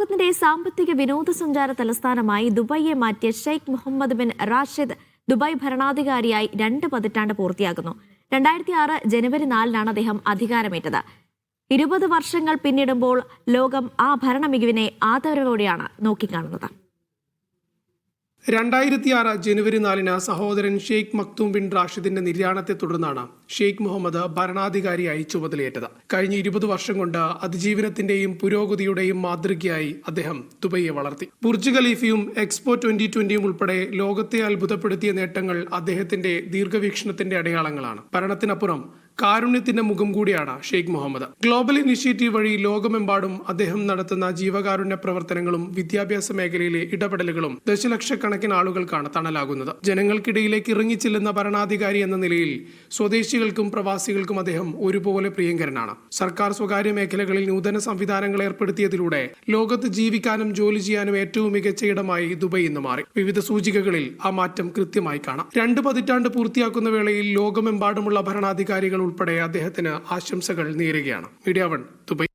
ലോകത്തിന്റെ സാമ്പത്തിക വിനോദസഞ്ചാര തലസ്ഥാനമായി ദുബായിയെ മാറ്റിയ Sheikh Mohammed bin Rashid Dubai ഭരണാധികാരിയായി 2 പതിറ്റാണ്ട് പൂർത്തിയാക്കുന്നു. 2006 ജനുവരി 4-നാണ് അദ്ദേഹം അധികാരമേറ്റത്. 20 വർഷങ്ങൾ പിന്നിടുമ്പോൾ ലോകം ആ ഭരണ മികവിനെ ആദരവോടെയാണ് നോക്കിക്കാണുന്നത്. 2006 ജനുവരി 4-ന് സഹോദരൻ ഷെയ്ഖ് മക്തൂം ബിൻ റാഷിദിന്റെ നിര്യാണത്തെ തുടർന്നാണ് ഷെയ്ഖ് മുഹമ്മദ് ഭരണാധികാരിയായി ചുമതലയേറ്റത്. കഴിഞ്ഞ 20 വർഷം കൊണ്ട് അതിജീവനത്തിന്റെയും പുരോഗതിയുടെയും മാതൃകയായി അദ്ദേഹം ദുബൈയെ വളർത്തി. ബുർജ് ഖലീഫയും എക്സ്പോ 2020 ഉൾപ്പെടെ ലോകത്തെ അത്ഭുതപ്പെടുത്തിയ നേട്ടങ്ങൾ അദ്ദേഹത്തിന്റെ ദീർഘവീക്ഷണത്തിന്റെ അടയാളങ്ങളാണ്. ഭരണത്തിനപ്പുറം കാരുണ്യത്തിന്റെ മുഖം കൂടിയാണ് ഷെയ്ഖ് മുഹമ്മദ്. ഗ്ലോബൽ ഇനിഷ്യേറ്റീവ് വഴി ലോകമെമ്പാടും അദ്ദേഹം നടത്തുന്ന ജീവകാരുണ്യ പ്രവർത്തനങ്ങളും വിദ്യാഭ്യാസ മേഖലയിലെ ഇടപെടലുകളും ദശലക്ഷക്കണക്കിന് ആളുകൾക്കാണ് തണലാകുന്നത്. ജനങ്ങൾക്കിടയിലേക്ക് ഇറങ്ങിച്ചെല്ലുന്ന ഭരണാധികാരി എന്ന നിലയിൽ സ്വദേശികൾക്കും പ്രവാസികൾക്കും അദ്ദേഹം ഒരുപോലെ പ്രിയങ്കരനാണ്. സർക്കാർ സ്വകാര്യ മേഖലകളിൽ നൂതന സംവിധാനങ്ങൾ ഏർപ്പെടുത്തിയതിലൂടെ ലോകത്ത് ജീവിക്കാനും ജോലി ചെയ്യാനും ഏറ്റവും മികച്ച ഇടമായി ദുബായ് ഇന്ന് മാറി. വിവിധ സൂചികകളിൽ ആ മാറ്റം കൃത്യമായി കാണാം. 2 പതിറ്റാണ്ട് പൂർത്തിയാക്കുന്ന വേളയിൽ ലോകമെമ്പാടുമുള്ള ഭരണാധികാരികൾ ഉൾപ്പെടെ അദ്ദേഹത്തിന് ആശംസകൾ നേരുകയാണ്. Media 1 Dubai.